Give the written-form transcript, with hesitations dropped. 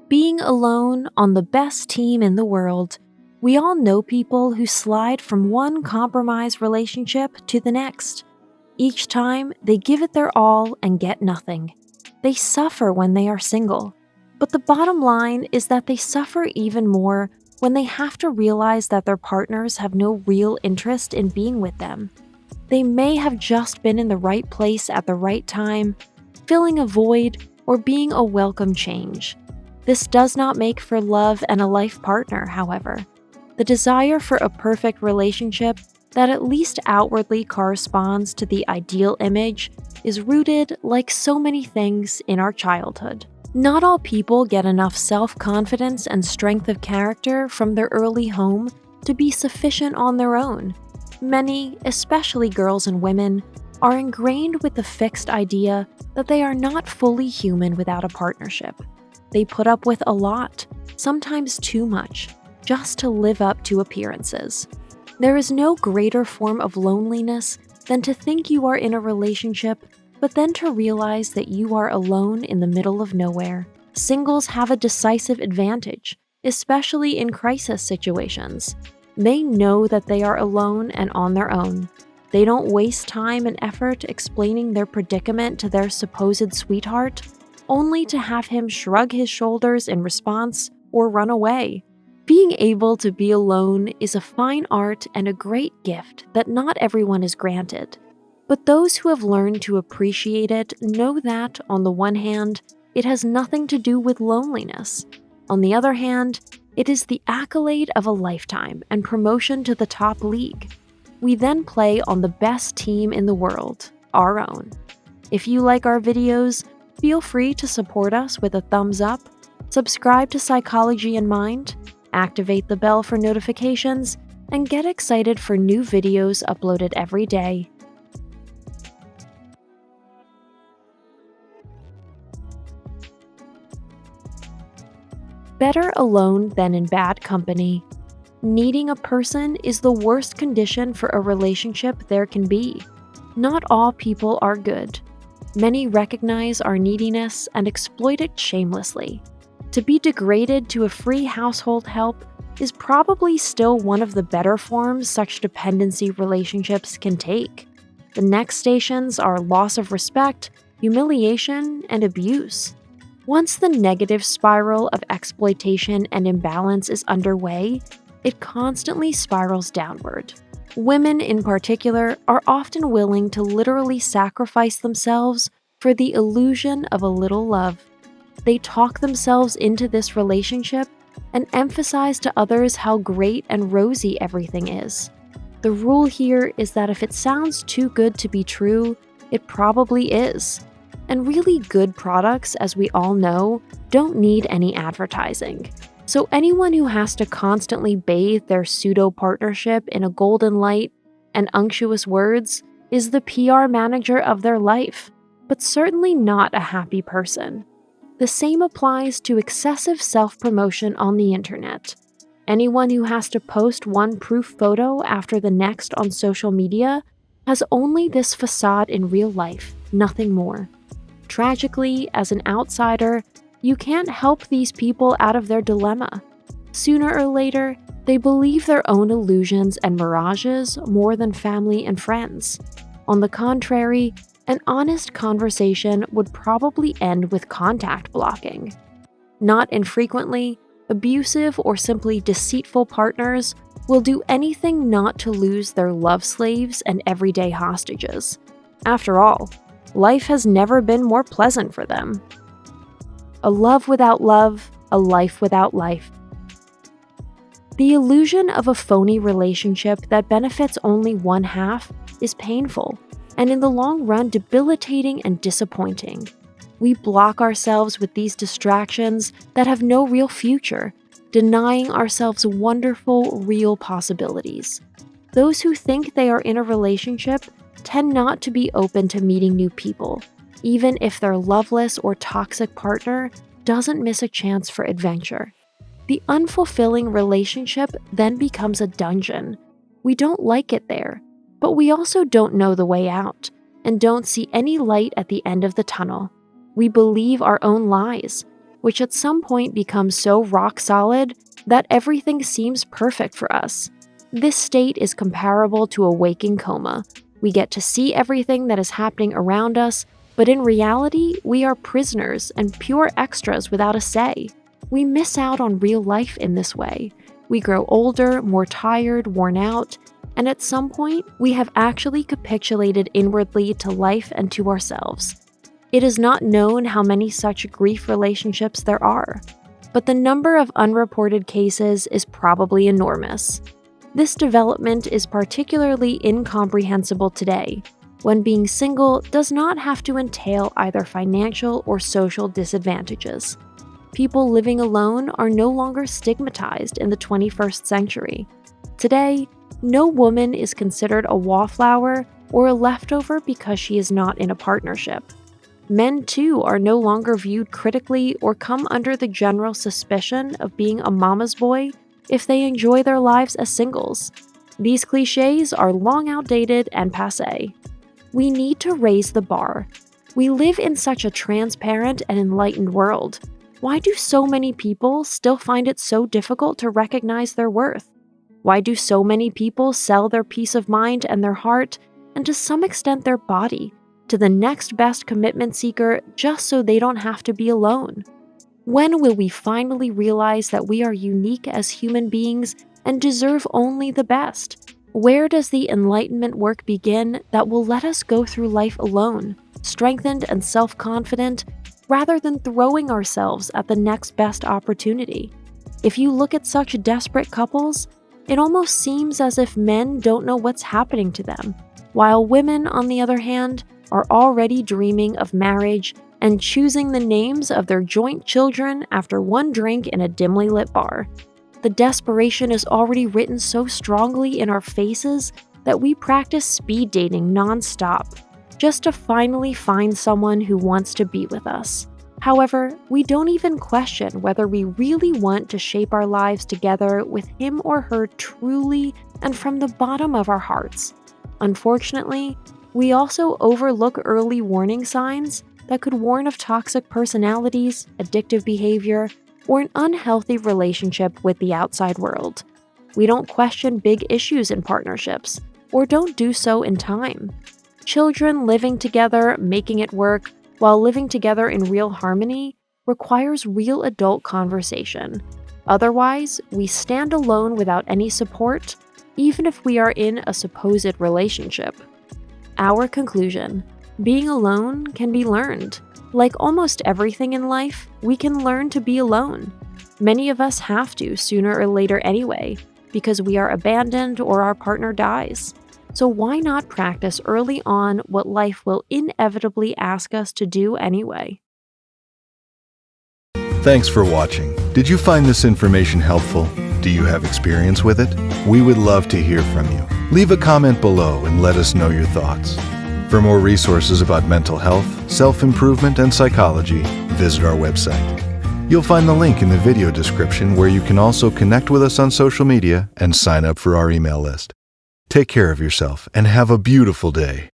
Being alone on the best team in the world, we all know people who slide from one compromised relationship to the next. Each time, they give it their all and get nothing. They suffer when they are single. But the bottom line is that they suffer even more when they have to realize that their partners have no real interest in being with them. They may have just been in the right place at the right time, filling a void, or being a welcome change. This does not make for love and a life partner, however. The desire for a perfect relationship that at least outwardly corresponds to the ideal image is rooted, like so many things, in our childhood. Not all people get enough self-confidence and strength of character from their early home to be sufficient on their own. Many, especially girls and women, are ingrained with the fixed idea that they are not fully human without a partnership. They put up with a lot, sometimes too much, just to live up to appearances. There is no greater form of loneliness than to think you are in a relationship, but then to realize that you are alone in the middle of nowhere. Singles have a decisive advantage, especially in crisis situations. They know that they are alone and on their own. They don't waste time and effort explaining their predicament to their supposed sweetheart, only to have him shrug his shoulders in response or run away. Being able to be alone is a fine art and a great gift that not everyone is granted. But those who have learned to appreciate it know that, on the one hand, it has nothing to do with loneliness. On the other hand, it is the accolade of a lifetime and promotion to the top league. We then play on the best team in the world, our own. If you like our videos, feel free to support us with a thumbs up, subscribe to Psychology in Mind, activate the bell for notifications, and get excited for new videos uploaded every day. Better alone than in bad company. Needing a person is the worst condition for a relationship there can be. Not all people are good. Many recognize our neediness and exploit it shamelessly. To be degraded to a free household help is probably still one of the better forms such dependency relationships can take. The next stations are loss of respect, humiliation, and abuse. Once the negative spiral of exploitation and imbalance is underway, it constantly spirals downward. Women, in particular, are often willing to literally sacrifice themselves for the illusion of a little love. They talk themselves into this relationship and emphasize to others how great and rosy everything is. The rule here is that if it sounds too good to be true, it probably is. And really good products, as we all know, don't need any advertising. So anyone who has to constantly bathe their pseudo-partnership in a golden light and unctuous words is the PR manager of their life, but certainly not a happy person. The same applies to excessive self-promotion on the internet. Anyone who has to post one proof photo after the next on social media has only this facade in real life, nothing more. Tragically, as an outsider, you can't help these people out of their dilemma. Sooner or later, they believe their own illusions and mirages more than family and friends. On the contrary, an honest conversation would probably end with contact blocking. Not infrequently, abusive or simply deceitful partners will do anything not to lose their love slaves and everyday hostages. After all, life has never been more pleasant for them. A love without love, a life without life. The illusion of a phony relationship that benefits only one half is painful, and in the long run debilitating and disappointing. We block ourselves with these distractions that have no real future, denying ourselves wonderful, real possibilities. Those who think they are in a relationship tend not to be open to meeting new people, even if their loveless or toxic partner doesn't miss a chance for adventure. The unfulfilling relationship then becomes a dungeon. We don't like it there, but we also don't know the way out, and don't see any light at the end of the tunnel. We believe our own lies. which at some point becomes so rock solid that everything seems perfect for us. This state is comparable to a waking coma. We get to see everything that is happening around us, but in reality, we are prisoners and pure extras without a say. We miss out on real life in this way. We grow older, more tired, worn out, and at some point, we have actually capitulated inwardly to life and to ourselves. It is not known how many such grief relationships there are, but the number of unreported cases is probably enormous. This development is particularly incomprehensible today, when being single does not have to entail either financial or social disadvantages. People living alone are no longer stigmatized in the 21st century. Today, no woman is considered a wallflower or a leftover because she is not in a partnership. Men, too, are no longer viewed critically or come under the general suspicion of being a mama's boy if they enjoy their lives as singles. These cliches are long outdated and passé. We need to raise the bar. We live in such a transparent and enlightened world. Why do so many people still find it so difficult to recognize their worth? Why do so many people sell their peace of mind and their heart, and to some extent their body, to the next best commitment seeker just so they don't have to be alone? When will we finally realize that we are unique as human beings and deserve only the best? Where does the enlightenment work begin that will let us go through life alone, strengthened and self-confident, rather than throwing ourselves at the next best opportunity? If you look at such desperate couples, it almost seems as if men don't know what's happening to them, while women, on the other hand, are already dreaming of marriage and choosing the names of their joint children after one drink in a dimly lit bar. The desperation is already written so strongly in our faces that we practice speed dating nonstop, just to finally find someone who wants to be with us. However, we don't even question whether we really want to shape our lives together with him or her truly and from the bottom of our hearts. Unfortunately, we also overlook early warning signs that could warn of toxic personalities, addictive behavior, or an unhealthy relationship with the outside world. We don't question big issues in partnerships, or don't do so in time. Children living together, making it work, while living together in real harmony, requires real adult conversation. Otherwise, we stand alone without any support, even if we are in a supposed relationship. Our conclusion: being alone can be learned. Like almost everything in life, we can learn to be alone. Many of us have to sooner or later anyway, because we are abandoned or our partner dies. So why not practice early on what life will inevitably ask us to do anyway? Thanks for watching. Did you find this information helpful? Do you have experience with it? We would love to hear from you. Leave a comment below and let us know your thoughts. For more resources about mental health, self-improvement, and psychology, visit our website. You'll find the link in the video description where you can also connect with us on social media and sign up for our email list. Take care of yourself and have a beautiful day.